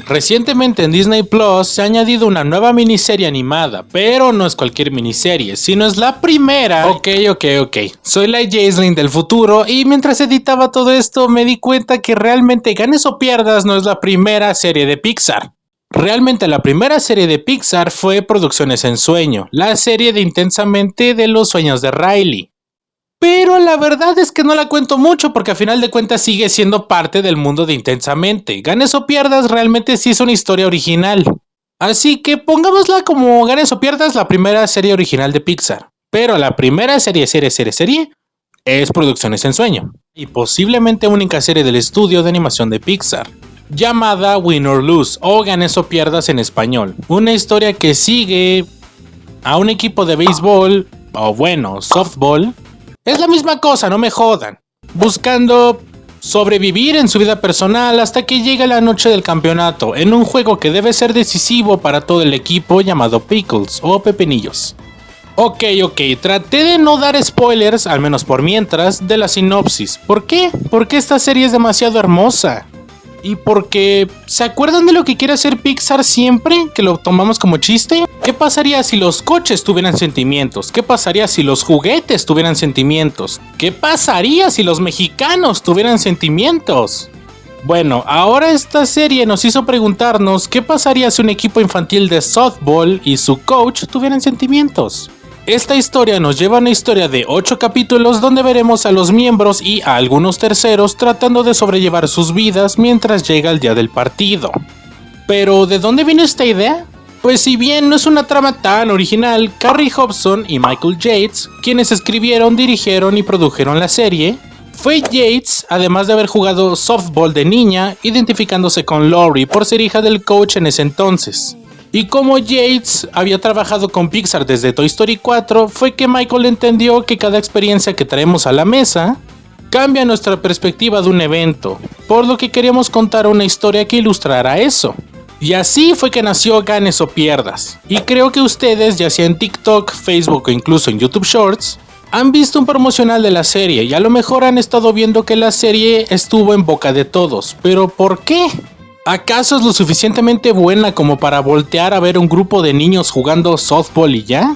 Recientemente en Disney Plus se ha añadido una nueva miniserie animada, pero no es cualquier miniserie, sino es la primera. Ok. Soy la Jaislyn del futuro y mientras editaba todo esto me di cuenta que realmente ganes o pierdas no es la primera serie de Pixar. Realmente la primera serie de Pixar fue Producciones en Sueño, la serie de Intensamente de los sueños de Riley. Pero la verdad es que no la cuento mucho porque a final de cuentas sigue siendo parte del mundo de Intensamente. Ganes o pierdas realmente sí es una historia original. Así que pongámosla como ganes o pierdas la primera serie original de Pixar. Pero la primera serie es Producciones en Sueño. Y posiblemente única serie del estudio de animación de Pixar. Llamada Win or Lose o Ganes o Pierdas en español. Una historia que sigue a un equipo de béisbol, o bueno, softball. Es la misma cosa, no me jodan. Buscando sobrevivir en su vida personal hasta que llega la noche del campeonato, en un juego que debe ser decisivo para todo el equipo llamado Pickles o Pepinillos. Ok, traté de no dar spoilers, al menos por mientras, de la sinopsis. ¿Por qué? Porque esta serie es demasiado hermosa. Y porque, ¿se acuerdan de lo que quiere hacer Pixar siempre? ¿Que lo tomamos como chiste? ¿Qué pasaría si los coches tuvieran sentimientos? ¿Qué pasaría si los juguetes tuvieran sentimientos? ¿Qué pasaría si los mexicanos tuvieran sentimientos? Bueno, ahora esta serie nos hizo preguntarnos ¿qué pasaría si un equipo infantil de softball y su coach tuvieran sentimientos? Esta historia nos lleva a una historia de 8 capítulos donde veremos a los miembros y a algunos terceros tratando de sobrellevar sus vidas mientras llega el día del partido. Pero, ¿de dónde vino esta idea? Pues si bien no es una trama tan original, Carrie Hobson y Michael Yates, quienes escribieron, dirigieron y produjeron la serie, fue Yates, además de haber jugado softball de niña, identificándose con Lori por ser hija del coach en ese entonces. Y como Yates había trabajado con Pixar desde Toy Story 4, fue que Michael entendió que cada experiencia que traemos a la mesa cambia nuestra perspectiva de un evento, por lo que queríamos contar una historia que ilustrara eso. Y así fue que nació Ganes o Pierdas. Y creo que ustedes, ya sea en TikTok, Facebook o incluso en YouTube Shorts, han visto un promocional de la serie y a lo mejor han estado viendo que la serie estuvo en boca de todos. ¿Pero por qué? ¿Acaso es lo suficientemente buena como para voltear a ver un grupo de niños jugando softball y ya?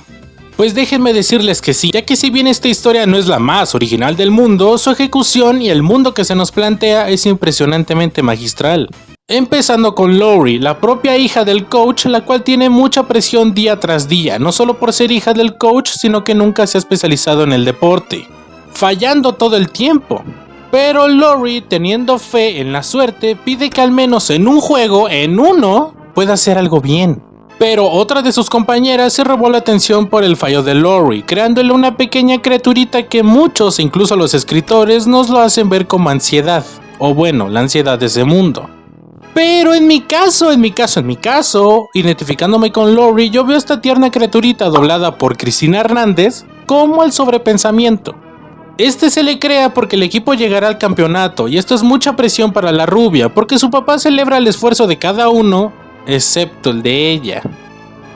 Pues déjenme decirles que sí, ya que si bien esta historia no es la más original del mundo, su ejecución y el mundo que se nos plantea es impresionantemente magistral. Empezando con Lori, la propia hija del coach, la cual tiene mucha presión día tras día, no solo por ser hija del coach, sino que nunca se ha especializado en el deporte, fallando todo el tiempo. Pero Lori, teniendo fe en la suerte, pide que al menos en un juego, en uno, pueda hacer algo bien. Pero otra de sus compañeras se robó la atención por el fallo de Lori, creándole una pequeña criaturita que muchos, incluso los escritores, nos lo hacen ver como ansiedad. O bueno, la ansiedad de ese mundo. Pero en mi caso, identificándome con Lori, yo veo esta tierna criaturita doblada por Cristina Hernández como el sobrepensamiento. Este se le crea porque el equipo llegará al campeonato y esto es mucha presión para la rubia porque su papá celebra el esfuerzo de cada uno, excepto el de ella.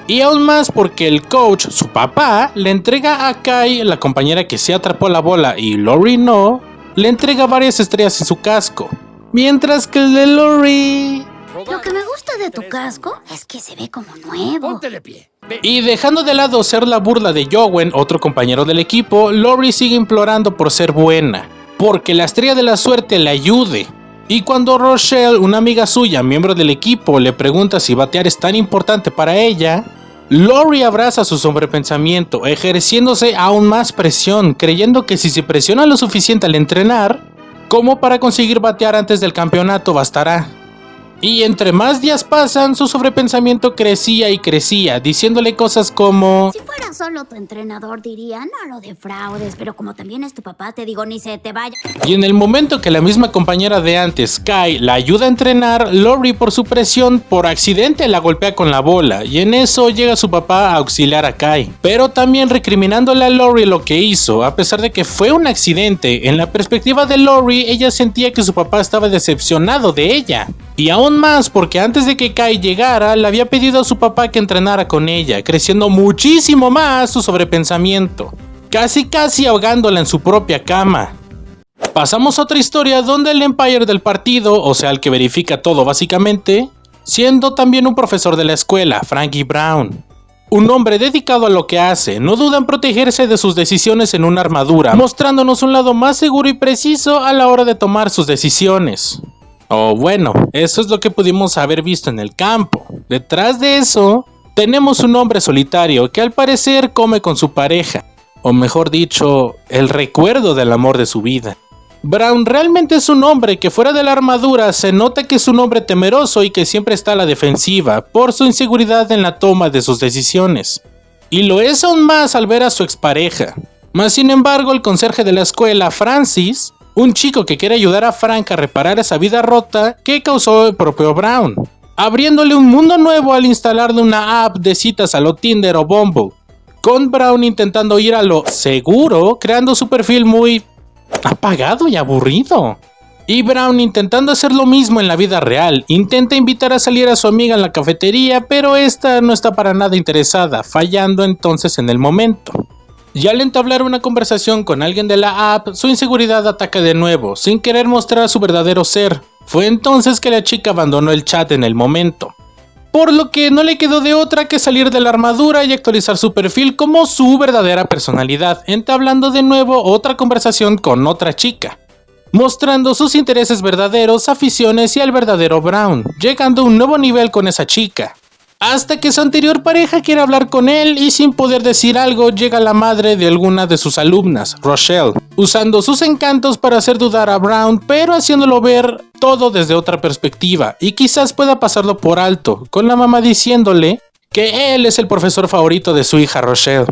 Y aún más porque el coach, su papá, le entrega a Kai, la compañera que se atrapó la bola y Lori no, le entrega varias estrellas en su casco. Mientras que el de Lori... Lo que me gusta de tu casco es que se ve como nuevo. Ponte de pie. Y dejando de lado ser la burla de Jowen, otro compañero del equipo, Lori sigue implorando por ser buena, porque la estrella de la suerte le ayude. Y cuando Rochelle, una amiga suya, miembro del equipo, le pregunta si batear es tan importante para ella, Lori abraza su sobrepensamiento, ejerciéndose aún más presión, creyendo que si se presiona lo suficiente al entrenar, como para conseguir batear antes del campeonato bastará. Y entre más días pasan, su sobrepensamiento crecía y crecía, diciéndole cosas como... Si fuera solo tu entrenador diría, no lo defraudes, pero como también es tu papá, te digo, ni se te vaya. Y en el momento que la misma compañera de antes, Kai, la ayuda a entrenar, Lori por su presión, por accidente la golpea con la bola, y en eso llega su papá a auxiliar a Kai. Pero también recriminándole a Lori lo que hizo, a pesar de que fue un accidente, en la perspectiva de Lori, ella sentía que su papá estaba decepcionado de ella. Y aún más porque antes de que Kai llegara, le había pedido a su papá que entrenara con ella, creciendo muchísimo más su sobrepensamiento, casi ahogándola en su propia cama. Pasamos a otra historia donde el Empire del partido, o sea el que verifica todo básicamente, siendo también un profesor de la escuela, Frankie Brown. Un hombre dedicado a lo que hace, no duda en protegerse de sus decisiones en una armadura, mostrándonos un lado más seguro y preciso a la hora de tomar sus decisiones. O bueno, eso es lo que pudimos haber visto en el campo. Detrás de eso, tenemos un hombre solitario que al parecer come con su pareja, o mejor dicho, el recuerdo del amor de su vida. Brown realmente es un hombre que fuera de la armadura se nota que es un hombre temeroso y que siempre está a la defensiva por su inseguridad en la toma de sus decisiones. Y lo es aún más al ver a su expareja. Mas sin embargo, el conserje de la escuela, Francis, un chico que quiere ayudar a Frank a reparar esa vida rota que causó el propio Brown, abriéndole un mundo nuevo al instalarle una app de citas a lo Tinder o Bumble, con Brown intentando ir a lo seguro, creando su perfil muy apagado y aburrido. Y Brown intentando hacer lo mismo en la vida real, intenta invitar a salir a su amiga en la cafetería, pero esta no está para nada interesada, fallando entonces en el momento. Y al entablar una conversación con alguien de la app, su inseguridad ataca de nuevo, sin querer mostrar su verdadero ser. Fue entonces que la chica abandonó el chat en el momento, por lo que no le quedó de otra que salir de la armadura y actualizar su perfil como su verdadera personalidad, entablando de nuevo otra conversación con otra chica, mostrando sus intereses verdaderos, aficiones y al verdadero Brown, llegando a un nuevo nivel con esa chica. Hasta que su anterior pareja quiere hablar con él y sin poder decir algo llega la madre de alguna de sus alumnas, Rochelle, usando sus encantos para hacer dudar a Brown, pero haciéndolo ver todo desde otra perspectiva y quizás pueda pasarlo por alto, con la mamá diciéndole que él es el profesor favorito de su hija Rochelle.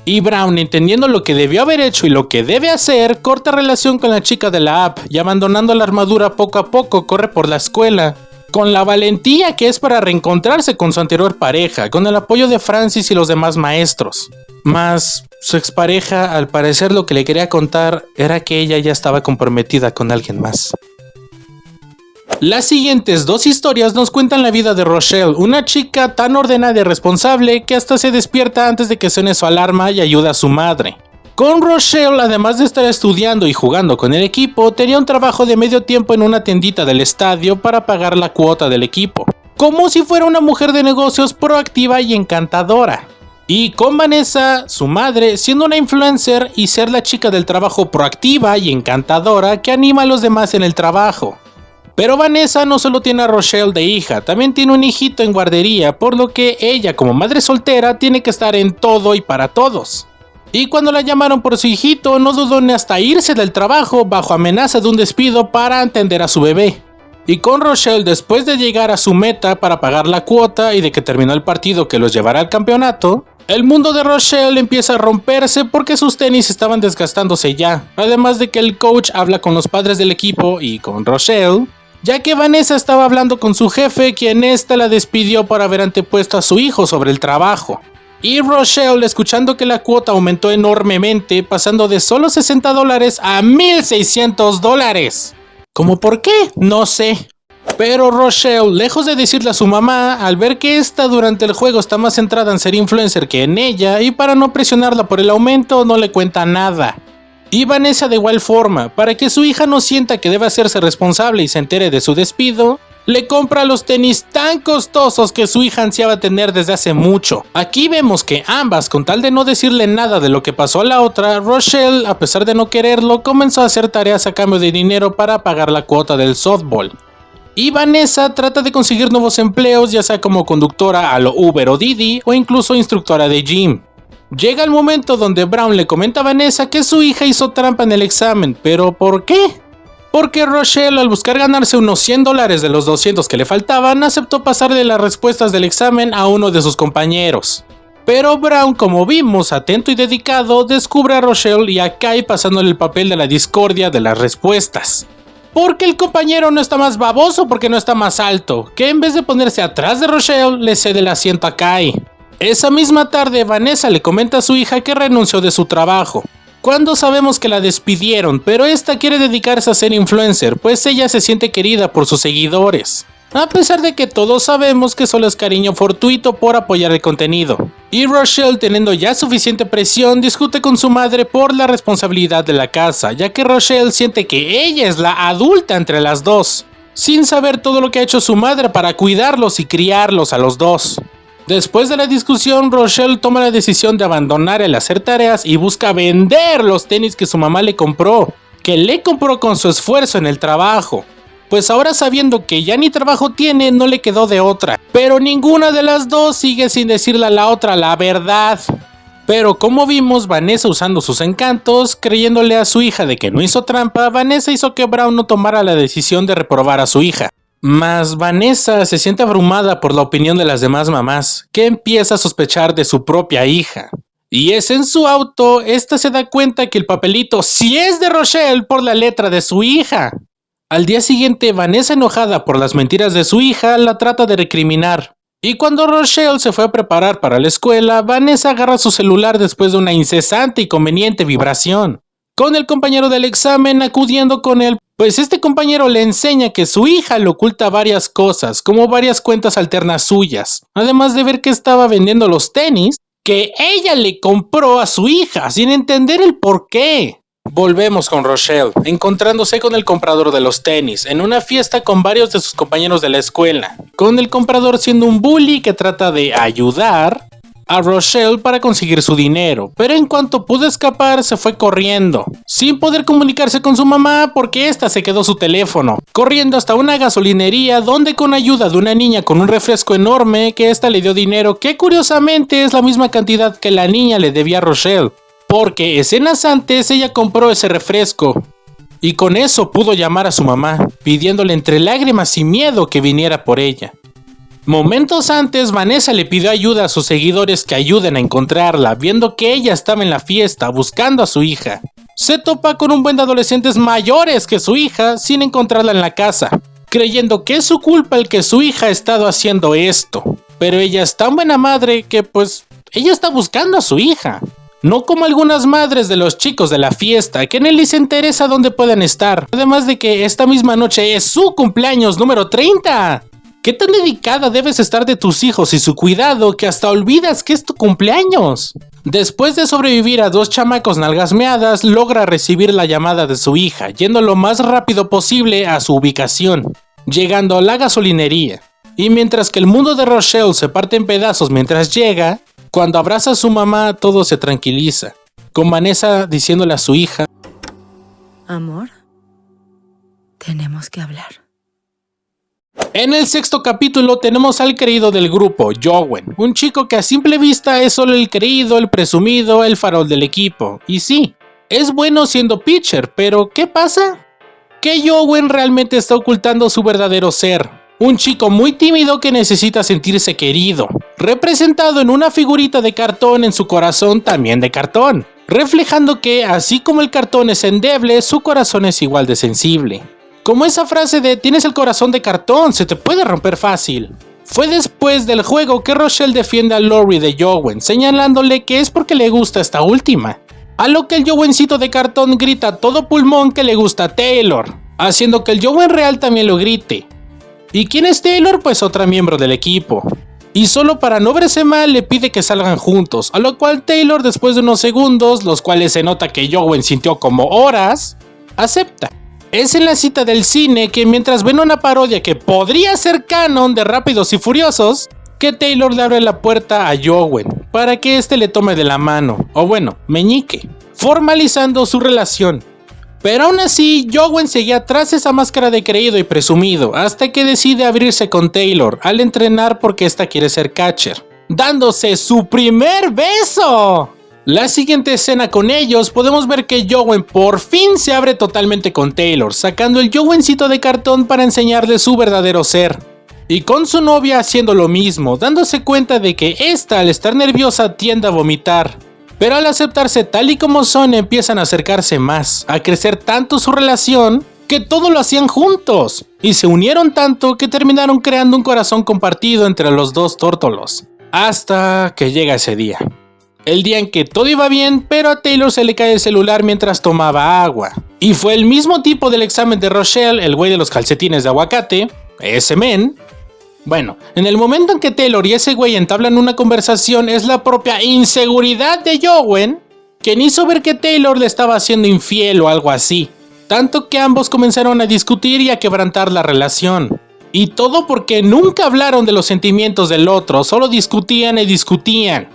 Y Brown, entendiendo lo que debió haber hecho y lo que debe hacer, corta relación con la chica de la app y abandonando la armadura poco a poco corre por la escuela, con la valentía que es para reencontrarse con su anterior pareja, con el apoyo de Francis y los demás maestros. Mas su expareja, al parecer, lo que le quería contar era que ella ya estaba comprometida con alguien más. Las siguientes dos historias nos cuentan la vida de Rochelle, una chica tan ordenada y responsable que hasta se despierta antes de que suene su alarma y ayuda a su madre. Con Rochelle, además de estar estudiando y jugando con el equipo, tenía un trabajo de medio tiempo en una tiendita del estadio para pagar la cuota del equipo, como si fuera una mujer de negocios proactiva y encantadora. Y con Vanessa, su madre, siendo una influencer y ser la chica del trabajo proactiva y encantadora que anima a los demás en el trabajo. Pero Vanessa no solo tiene a Rochelle de hija, también tiene un hijito en guardería, por lo que ella como madre soltera tiene que estar en todo y para todos. Y cuando la llamaron por su hijito, no dudó ni hasta irse del trabajo bajo amenaza de un despido para atender a su bebé. Y con Rochelle, después de llegar a su meta para pagar la cuota y de que terminó el partido que los llevará al campeonato, el mundo de Rochelle empieza a romperse porque sus tenis estaban desgastándose ya, además de que el coach habla con los padres del equipo y con Rochelle, ya que Vanessa estaba hablando con su jefe, quien esta la despidió por haber antepuesto a su hijo sobre el trabajo. Y Rochelle, escuchando que la cuota aumentó enormemente, pasando de solo $60 a $1,600. ¿Cómo por qué? No sé. Pero Rochelle, lejos de decirle a su mamá, al ver que esta durante el juego está más centrada en ser influencer que en ella, y para no presionarla por el aumento, no le cuenta nada. Y Vanessa de igual forma, para que su hija no sienta que debe hacerse responsable y se entere de su despido, le compra los tenis tan costosos que su hija ansiaba tener desde hace mucho. Aquí vemos que ambas, con tal de no decirle nada de lo que pasó a la otra, Rochelle, a pesar de no quererlo, comenzó a hacer tareas a cambio de dinero para pagar la cuota del softball. Y Vanessa trata de conseguir nuevos empleos, ya sea como conductora a lo Uber o Didi, o incluso instructora de gym. Llega el momento donde Brown le comenta a Vanessa que su hija hizo trampa en el examen, pero ¿por qué? Porque Rochelle, al buscar ganarse unos $100 de los 200 que le faltaban, aceptó pasarle las respuestas del examen a uno de sus compañeros. Pero Brown, como vimos, atento y dedicado, descubre a Rochelle y a Kai pasándole el papel de la discordia de las respuestas. Porque el compañero no está más baboso porque no está más alto, que en vez de ponerse atrás de Rochelle, le cede el asiento a Kai. Esa misma tarde, Vanessa le comenta a su hija que renunció de su trabajo, cuando sabemos que la despidieron, pero esta quiere dedicarse a ser influencer, pues ella se siente querida por sus seguidores. a pesar de que todos sabemos que solo es cariño fortuito por apoyar el contenido. Y Rochelle, teniendo ya suficiente presión, discute con su madre por la responsabilidad de la casa, ya que Rochelle siente que ella es la adulta entre las dos, sin saber todo lo que ha hecho su madre para cuidarlos y criarlos a los dos. Después de la discusión, Rochelle toma la decisión de abandonar el hacer tareas y busca vender los tenis que su mamá le compró, que le compró con su esfuerzo en el trabajo. Pues ahora, sabiendo que ya ni trabajo tiene, no le quedó de otra. Pero ninguna de las dos sigue sin decirle a la otra la verdad. Pero como vimos, Vanessa, usando sus encantos, creyéndole a su hija de que no hizo trampa, Vanessa hizo que Brown no tomara la decisión de reprobar a su hija. Mas Vanessa se siente abrumada por la opinión de las demás mamás, que empieza a sospechar de su propia hija. Y es en su auto, esta se da cuenta que el papelito sí es de Rochelle por la letra de su hija. Al día siguiente, Vanessa, enojada por las mentiras de su hija, la trata de recriminar. Y cuando Rochelle se fue a preparar para la escuela, Vanessa agarra su celular después de una incesante y conveniente vibración, con el compañero del examen acudiendo con él, pues este compañero le enseña que su hija le oculta varias cosas, como varias cuentas alternas suyas, además de ver que estaba vendiendo los tenis que ella le compró a su hija, sin entender el por qué. Volvemos con Rochelle, encontrándose con el comprador de los tenis, en una fiesta con varios de sus compañeros de la escuela, con el comprador siendo un bully que trata de ayudar a Rochelle para conseguir su dinero, pero en cuanto pudo escapar se fue corriendo, sin poder comunicarse con su mamá porque ésta se quedó su teléfono, corriendo hasta una gasolinería donde, con ayuda de una niña con un refresco enorme, que ésta le dio dinero que curiosamente es la misma cantidad que la niña le debía a Rochelle, porque escenas antes ella compró ese refresco y con eso pudo llamar a su mamá, pidiéndole entre lágrimas y miedo que viniera por ella. Momentos antes, Vanessa le pidió ayuda a sus seguidores que ayuden a encontrarla, viendo que ella estaba en la fiesta buscando a su hija. Se topa con un buen de adolescentes mayores que su hija sin encontrarla en la casa, creyendo que es su culpa el que su hija ha estado haciendo esto. Pero ella es tan buena madre que pues ella está buscando a su hija. No como algunas madres de los chicos de la fiesta, que ni les interesa dónde pueden estar. Además de que esta misma noche es su cumpleaños número 30. ¿Qué tan dedicada debes estar de tus hijos y su cuidado que hasta olvidas que es tu cumpleaños? Después de sobrevivir a 2 chamacos nalgasmeadas, logra recibir la llamada de su hija, yendo lo más rápido posible a su ubicación, llegando a la gasolinería. Y mientras que el mundo de Rochelle se parte en pedazos mientras llega, cuando abraza a su mamá todo se tranquiliza, con Vanessa diciéndole a su hija: Amor, tenemos que hablar. En el 6º capítulo tenemos al creído del grupo, Jowen, un chico que a simple vista es solo el creído, el presumido, el farol del equipo. Y sí, es bueno siendo pitcher, pero ¿qué pasa? Que Jowen realmente está ocultando su verdadero ser. Un chico muy tímido que necesita sentirse querido, representado en una figurita de cartón en su corazón también de cartón, reflejando que así como el cartón es endeble, su corazón es igual de sensible. Como esa frase de tienes el corazón de cartón, se te puede romper fácil. Fue después del juego que Rochelle defiende a Lori de Jowen, señalándole que es porque le gusta esta última. A lo que el Jowencito de cartón grita a todo pulmón que le gusta a Taylor, haciendo que el Jowen real también lo grite. ¿Y quién es Taylor? Pues otra miembro del equipo. Y solo para no verse mal le pide que salgan juntos, a lo cual Taylor, después de unos segundos, los cuales se nota que Jowen sintió como horas, acepta. Es en la cita del cine que, mientras ven una parodia que podría ser canon de Rápidos y Furiosos, que Taylor le abre la puerta a Jowen para que éste le tome de la mano, o bueno, meñique, formalizando su relación. Pero aún así, Jowen seguía tras esa máscara de creído y presumido, hasta que decide abrirse con Taylor al entrenar porque esta quiere ser catcher, dándose su primer beso. La siguiente escena con ellos podemos ver que Jowen por fin se abre totalmente con Taylor, sacando el Jowencito de cartón para enseñarle su verdadero ser. Y con su novia haciendo lo mismo, dándose cuenta de que esta, al estar nerviosa, tiende a vomitar. Pero al aceptarse tal y como son, empiezan a acercarse más, a crecer tanto su relación, que todo lo hacían juntos. Y se unieron tanto que terminaron creando un corazón compartido entre los dos tórtolos. Hasta que llega ese día. El día en que todo iba bien, pero a Taylor se le cae el celular mientras tomaba agua. Y fue el mismo tipo del examen de Rochelle, el güey de los calcetines de aguacate, ese men. Bueno, en el momento en que Taylor y ese güey entablan una conversación, es la propia inseguridad de Jowen quien hizo ver que Taylor le estaba haciendo infiel o algo así. Tanto que ambos comenzaron a discutir y a quebrantar la relación. Y todo porque nunca hablaron de los sentimientos del otro, solo discutían y discutían.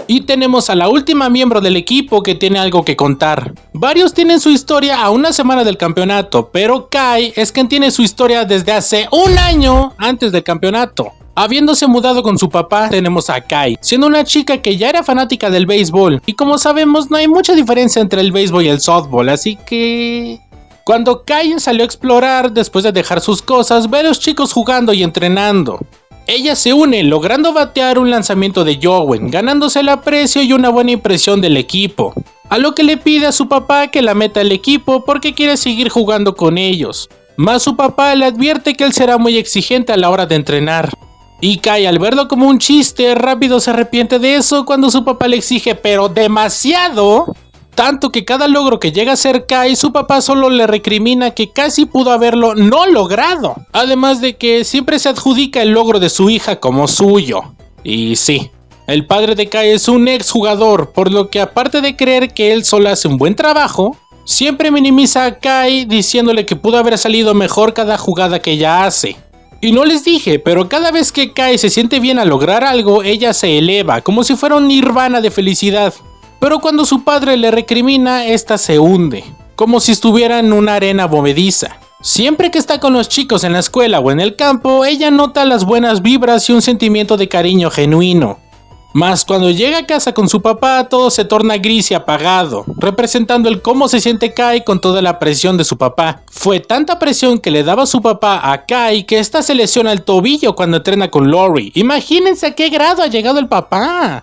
Y tenemos a la última miembro del equipo que tiene algo que contar. Varios tienen su historia a una semana del campeonato, pero Kai es quien tiene su historia desde hace un año antes del campeonato. Habiéndose mudado con su papá, tenemos a Kai, siendo una chica que ya era fanática del béisbol. Y como sabemos, no hay mucha diferencia entre el béisbol y el softball, así que... Cuando Kai salió a explorar, después de dejar sus cosas, ve a los chicos jugando y entrenando. Ella se une, logrando batear un lanzamiento de Jowen, ganándose el aprecio y una buena impresión del equipo. A lo que le pide a su papá que la meta al equipo porque quiere seguir jugando con ellos. Mas su papá le advierte que él será muy exigente a la hora de entrenar. Y Kai, al verlo como un chiste, rápido se arrepiente de eso cuando su papá le exige, pero demasiado. Tanto que cada logro que llega a hacer Kai, su papá solo le recrimina que casi pudo haberlo no logrado. Además de que siempre se adjudica el logro de su hija como suyo. Y sí, el padre de Kai es un ex jugador, por lo que aparte de creer que él solo hace un buen trabajo, siempre minimiza a Kai diciéndole que pudo haber salido mejor cada jugada que ella hace. Y no les dije, pero cada vez que Kai se siente bien al lograr algo, ella se eleva, como si fuera un nirvana de felicidad. Pero cuando su padre le recrimina, esta se hunde, como si estuviera en una arena movediza. Siempre que está con los chicos en la escuela o en el campo, ella nota las buenas vibras y un sentimiento de cariño genuino. Mas cuando llega a casa con su papá, todo se torna gris y apagado, representando el cómo se siente Kai con toda la presión de su papá. Fue tanta presión que le daba su papá a Kai que ésta se lesiona el tobillo cuando entrena con Lori. Imagínense a qué grado ha llegado el papá.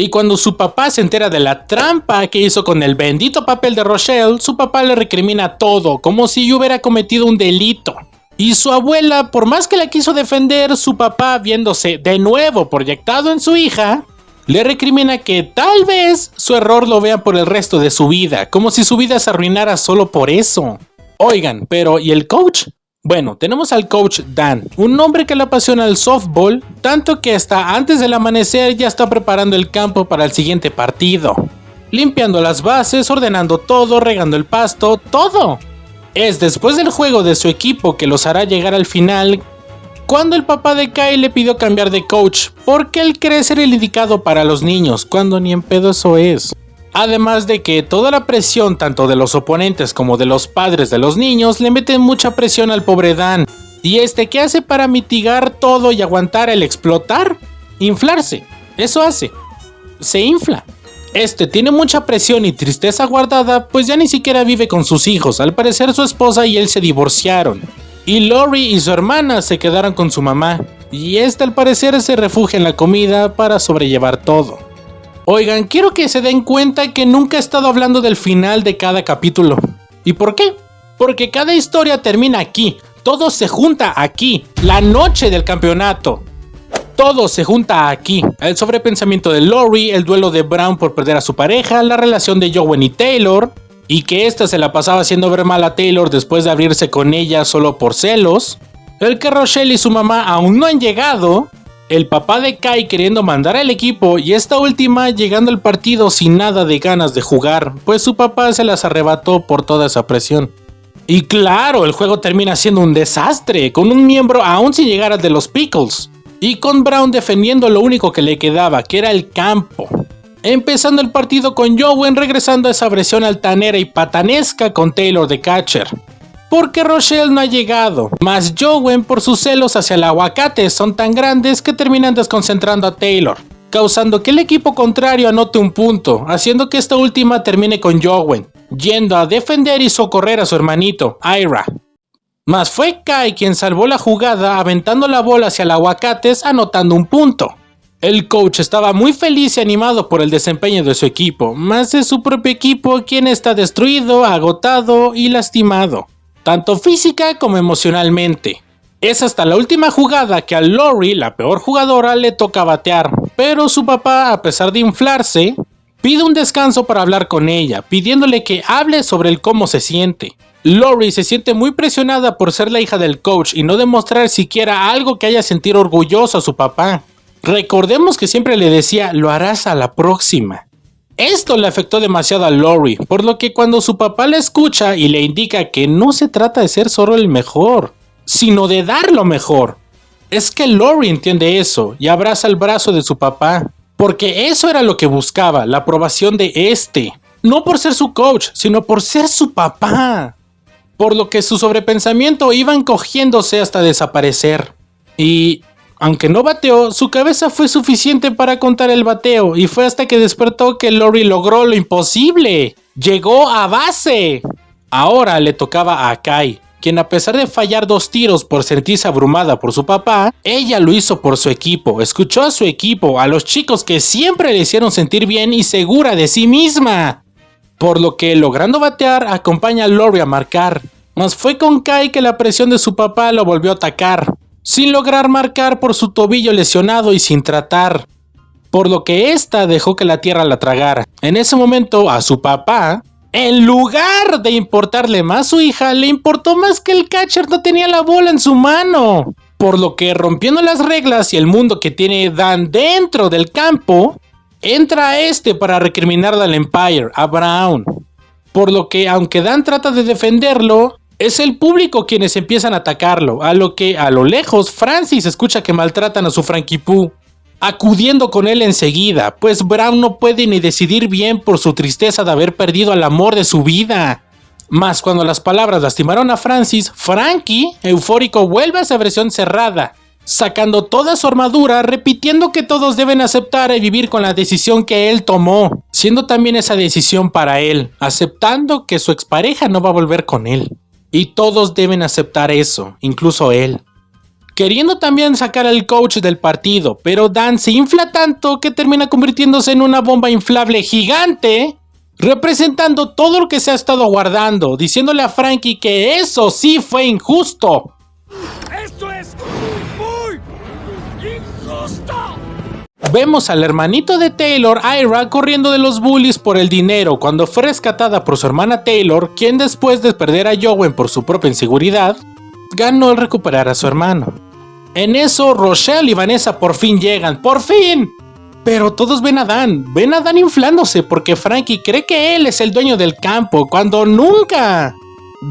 Y cuando su papá se entera de la trampa que hizo con el bendito papel de Rochelle, su papá le recrimina todo, como si hubiera cometido un delito. Y su abuela, por más que la quiso defender, su papá, viéndose de nuevo proyectado en su hija, le recrimina que tal vez su error lo vea por el resto de su vida, como si su vida se arruinara solo por eso. Oigan, pero ¿y el coach? Bueno, tenemos al coach Dan, un hombre que le apasiona el softball, tanto que hasta antes del amanecer ya está preparando el campo para el siguiente partido. Limpiando las bases, ordenando todo, regando el pasto, todo. Es después del juego de su equipo que los hará llegar al final, cuando el papá de Kai le pidió cambiar de coach, porque él cree ser el indicado para los niños, cuando ni en pedo eso es. Además de que toda la presión tanto de los oponentes como de los padres de los niños le meten mucha presión al pobre Dan. ¿Y qué hace para mitigar todo y aguantar el explotar? Inflarse. Eso hace. Se infla. Tiene mucha presión y tristeza guardada, pues ya ni siquiera vive con sus hijos. Al parecer su esposa y él se divorciaron. Y Lori y su hermana se quedaron con su mamá. Y al parecer se refugia en la comida para sobrellevar todo. Oigan, quiero que se den cuenta que nunca he estado hablando del final de cada capítulo. ¿Y por qué? Porque cada historia termina aquí. Todo se junta aquí. La noche del campeonato. Todo se junta aquí. El sobrepensamiento de Lori, el duelo de Brown por perder a su pareja, la relación de Jowen y Taylor, y que ésta se la pasaba haciendo ver mal a Taylor después de abrirse con ella solo por celos, el que Rochelle y su mamá aún no han llegado, el papá de Kai queriendo mandar al equipo y esta última llegando al partido sin nada de ganas de jugar, pues su papá se las arrebató por toda esa presión. Y claro, el juego termina siendo un desastre, con un miembro aún sin llegar al de los Pickles, y con Brown defendiendo lo único que le quedaba, que era el campo. Empezando el partido con Jowen regresando a esa versión altanera y patanesca con Taylor de catcher. Porque Rochelle no ha llegado, más Jowen por sus celos hacia el aguacate son tan grandes que terminan desconcentrando a Taylor, causando que el equipo contrario anote un punto, haciendo que esta última termine con Jowen, yendo a defender y socorrer a su hermanito, Ira. Mas fue Kai quien salvó la jugada aventando la bola hacia el aguacates anotando un punto. El coach estaba muy feliz y animado por el desempeño de su equipo, más de su propio equipo quien está destruido, agotado y lastimado, tanto física como emocionalmente. Es hasta la última jugada que a Lori, la peor jugadora, le toca batear, pero su papá, a pesar de inflarse, pide un descanso para hablar con ella, pidiéndole que hable sobre el cómo se siente. Lori se siente muy presionada por ser la hija del coach y no demostrar siquiera algo que haya sentir orgulloso a su papá. Recordemos que siempre le decía, lo harás a la próxima. Esto le afectó demasiado a Lori, por lo que cuando su papá la escucha y le indica que no se trata de ser solo el mejor, sino de dar lo mejor. Es que Lori entiende eso y abraza el brazo de su papá, porque eso era lo que buscaba, la aprobación de este. No por ser su coach, sino por ser su papá. Por lo que su sobrepensamiento iba encogiéndose hasta desaparecer. Y, aunque no bateó, su cabeza fue suficiente para contar el bateo, y fue hasta que despertó que Lori logró lo imposible. ¡Llegó a base! Ahora le tocaba a Kai, quien a pesar de fallar 2 tiros por sentirse abrumada por su papá, ella lo hizo por su equipo, escuchó a su equipo, a los chicos que siempre le hicieron sentir bien y segura de sí misma. Por lo que, logrando batear, acompaña a Lori a marcar. Mas fue con Kai que la presión de su papá lo volvió a atacar, sin lograr marcar por su tobillo lesionado y sin tratar. Por lo que ésta dejó que la tierra la tragara. En ese momento, a su papá, en lugar de importarle más su hija, le importó más que el catcher no tenía la bola en su mano. Por lo que, rompiendo las reglas y el mundo que tiene Dan dentro del campo, entra a este para recriminarle al Empire, a Brown. Por lo que, aunque Dan trata de defenderlo, es el público quienes empiezan a atacarlo, a lo que, a lo lejos, Francis escucha que maltratan a su Frankie Pooh, acudiendo con él enseguida, pues Brown no puede ni decidir bien por su tristeza de haber perdido al amor de su vida. Mas cuando las palabras lastimaron a Francis, Frankie, eufórico, vuelve a esa versión cerrada, sacando toda su armadura, repitiendo que todos deben aceptar y vivir con la decisión que él tomó, siendo también esa decisión para él, aceptando que su expareja no va a volver con él. Y todos deben aceptar eso, incluso él. Queriendo también sacar al coach del partido, pero Dan se infla tanto que termina convirtiéndose en una bomba inflable gigante, representando todo lo que se ha estado guardando, diciéndole a Frankie que eso sí fue injusto. ¡Esto es muy injusto! Vemos al hermanito de Taylor, Ira, corriendo de los bullies por el dinero cuando fue rescatada por su hermana Taylor, quien después de perder a Jowen por su propia inseguridad, ganó el recuperar a su hermano. En eso, Rochelle y Vanessa por fin llegan, ¡por fin! Pero todos ven a Dan inflándose porque Frankie cree que él es el dueño del campo, cuando nunca.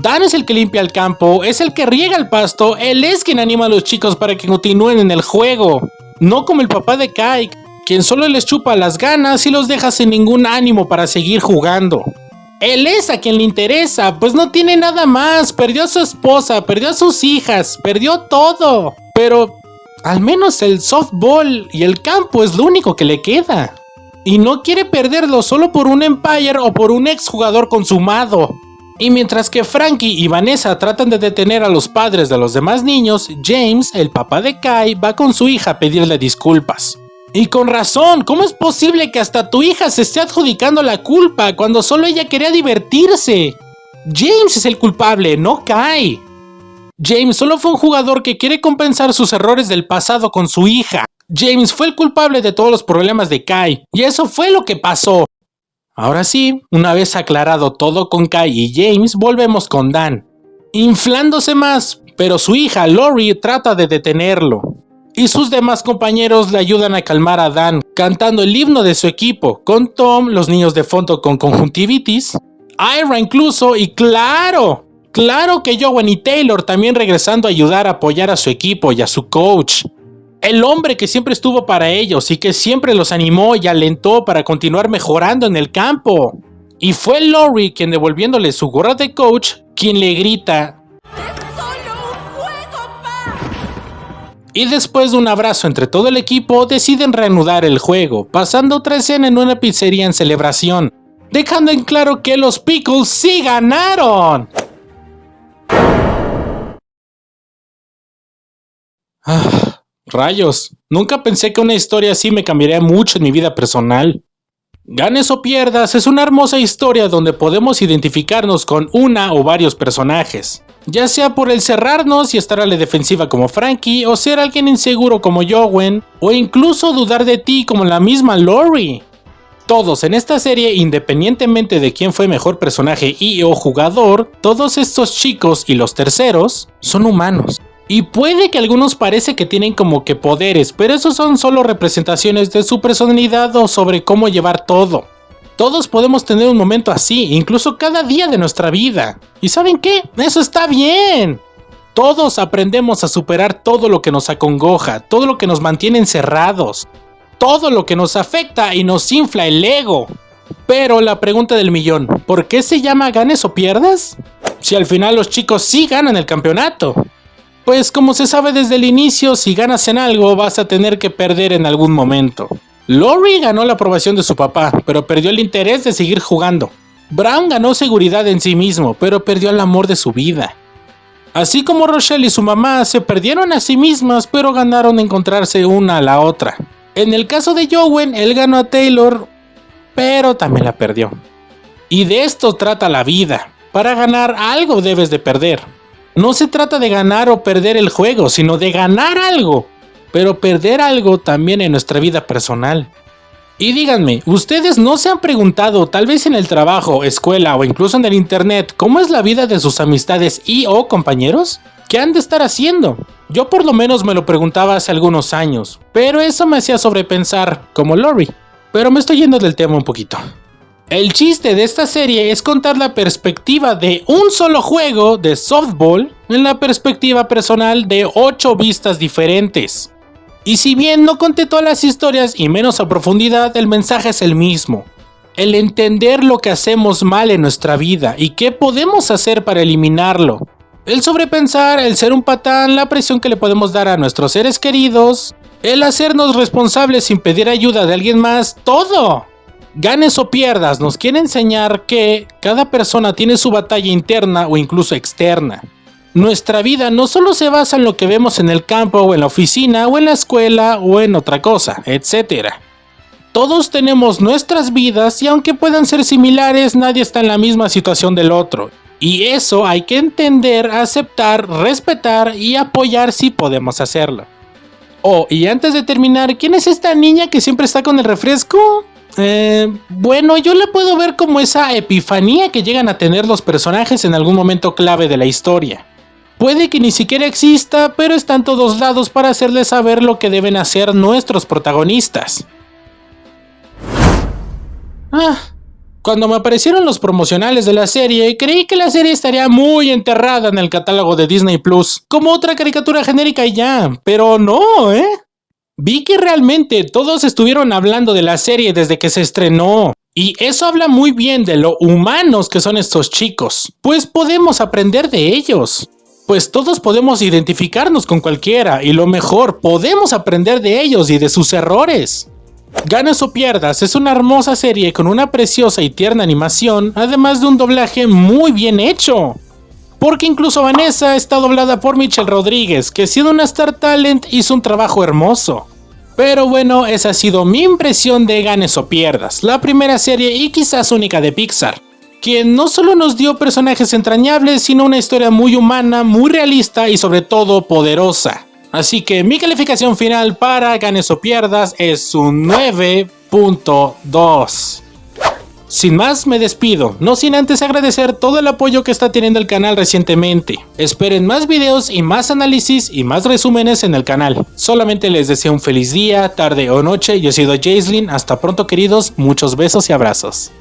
Dan es el que limpia el campo, es el que riega el pasto, él es quien anima a los chicos para que continúen en el juego. No como el papá de Kai, quien solo les chupa las ganas y los deja sin ningún ánimo para seguir jugando. Él es a quien le interesa, pues no tiene nada más, perdió a su esposa, perdió a sus hijas, perdió todo. Pero al menos el softball y el campo es lo único que le queda. Y no quiere perderlo solo por un Empire o por un exjugador consumado. Y mientras que Frankie y Vanessa tratan de detener a los padres de los demás niños, James, el papá de Kai, va con su hija a pedirle disculpas. Y con razón, ¿cómo es posible que hasta tu hija se esté adjudicando la culpa cuando solo ella quería divertirse? James es el culpable, no Kai. James solo fue un jugador que quiere compensar sus errores del pasado con su hija. James fue el culpable de todos los problemas de Kai, y eso fue lo que pasó. Ahora sí, una vez aclarado todo con Kai y James, volvemos con Dan, inflándose más, pero su hija Lori trata de detenerlo. Y sus demás compañeros le ayudan a calmar a Dan, cantando el himno de su equipo, con Tom, los niños de fondo con conjuntivitis, Ira incluso, y claro que Jowen y Taylor también regresando a ayudar a apoyar a su equipo y a su coach. El hombre que siempre estuvo para ellos y que siempre los animó y alentó para continuar mejorando en el campo. Y fue Lori quien, devolviéndole su gorra de coach, quien le grita: ¡Es solo un juego, pa! Y después de un abrazo entre todo el equipo, deciden reanudar el juego, pasando otra escena en una pizzería en celebración, dejando en claro que los Pickles sí ganaron. Rayos, nunca pensé que una historia así me cambiaría mucho en mi vida personal. Ganes o pierdas, es una hermosa historia donde podemos identificarnos con una o varios personajes, ya sea por el cerrarnos y estar a la defensiva como Frankie, o ser alguien inseguro como Jowen, o incluso dudar de ti como la misma Lori. Todos en esta serie, independientemente de quién fue mejor personaje y o jugador, todos estos chicos y los terceros son humanos. Y puede que algunos parece que tienen como que poderes, pero esos son solo representaciones de su personalidad o sobre cómo llevar todo. Todos podemos tener un momento así, incluso cada día de nuestra vida. ¿Y saben qué? Eso está bien. Todos aprendemos a superar todo lo que nos acongoja, todo lo que nos mantiene encerrados, todo lo que nos afecta y nos infla el ego. Pero la pregunta del millón, ¿por qué se llama ganes o pierdas? Si al final los chicos sí ganan el campeonato. Pues como se sabe desde el inicio, si ganas en algo vas a tener que perder en algún momento. Lori ganó la aprobación de su papá, pero perdió el interés de seguir jugando. Brown ganó seguridad en sí mismo, pero perdió el amor de su vida. Así como Rochelle y su mamá se perdieron a sí mismas, pero ganaron encontrarse una a la otra. En el caso de Jowen, él ganó a Taylor, pero también la perdió. Y de esto trata la vida. Para ganar algo debes de perder. No se trata de ganar o perder el juego, sino de ganar algo, pero perder algo también en nuestra vida personal. Y díganme, ¿ustedes no se han preguntado, tal vez en el trabajo, escuela o incluso en el internet, cómo es la vida de sus amistades y o compañeros? ¿Qué han de estar haciendo? Yo por lo menos me lo preguntaba hace algunos años, pero eso me hacía sobrepensar, como Lori. Pero me estoy yendo del tema un poquito. El chiste de esta serie es contar la perspectiva de un solo juego de softball en la perspectiva personal de 8 vistas diferentes. Y si bien no conté todas las historias y menos a profundidad, el mensaje es el mismo. El entender lo que hacemos mal en nuestra vida y qué podemos hacer para eliminarlo. El sobrepensar, el ser un patán, la presión que le podemos dar a nuestros seres queridos, el hacernos responsables sin pedir ayuda de alguien más, todo. Ganes o pierdas, nos quiere enseñar que cada persona tiene su batalla interna o incluso externa. Nuestra vida no solo se basa en lo que vemos en el campo o en la oficina o en la escuela o en otra cosa, etc. Todos tenemos nuestras vidas y aunque puedan ser similares, nadie está en la misma situación del otro. Y eso hay que entender, aceptar, respetar y apoyar si podemos hacerlo. Oh, y antes de terminar, ¿quién es esta niña que siempre está con el refresco? Bueno, yo la puedo ver como esa epifanía que llegan a tener los personajes en algún momento clave de la historia. Puede que ni siquiera exista, pero está en todos lados para hacerles saber lo que deben hacer nuestros protagonistas. Cuando me aparecieron los promocionales de la serie, creí que la serie estaría muy enterrada en el catálogo de Disney Plus, como otra caricatura genérica y ya, pero no, Vi que realmente todos estuvieron hablando de la serie desde que se estrenó. Y eso habla muy bien de lo humanos que son estos chicos, pues podemos aprender de ellos. Pues todos podemos identificarnos con cualquiera y lo mejor, podemos aprender de ellos y de sus errores. Ganes o pierdas es una hermosa serie con una preciosa y tierna animación, además de un doblaje muy bien hecho. Porque incluso Vanessa está doblada por Michelle Rodríguez, que siendo una Star Talent hizo un trabajo hermoso. Pero bueno, esa ha sido mi impresión de Ganes o Pierdas, la primera serie y quizás única de Pixar, quien no solo nos dio personajes entrañables, sino una historia muy humana, muy realista y sobre todo poderosa. Así que mi calificación final para Ganes o Pierdas es un 9.2. Sin más, me despido, no sin antes agradecer todo el apoyo que está teniendo el canal recientemente. Esperen más videos y más análisis y más resúmenes en el canal. Solamente les deseo un feliz día, tarde o noche. Yo he sido Jaislyn, hasta pronto queridos, muchos besos y abrazos.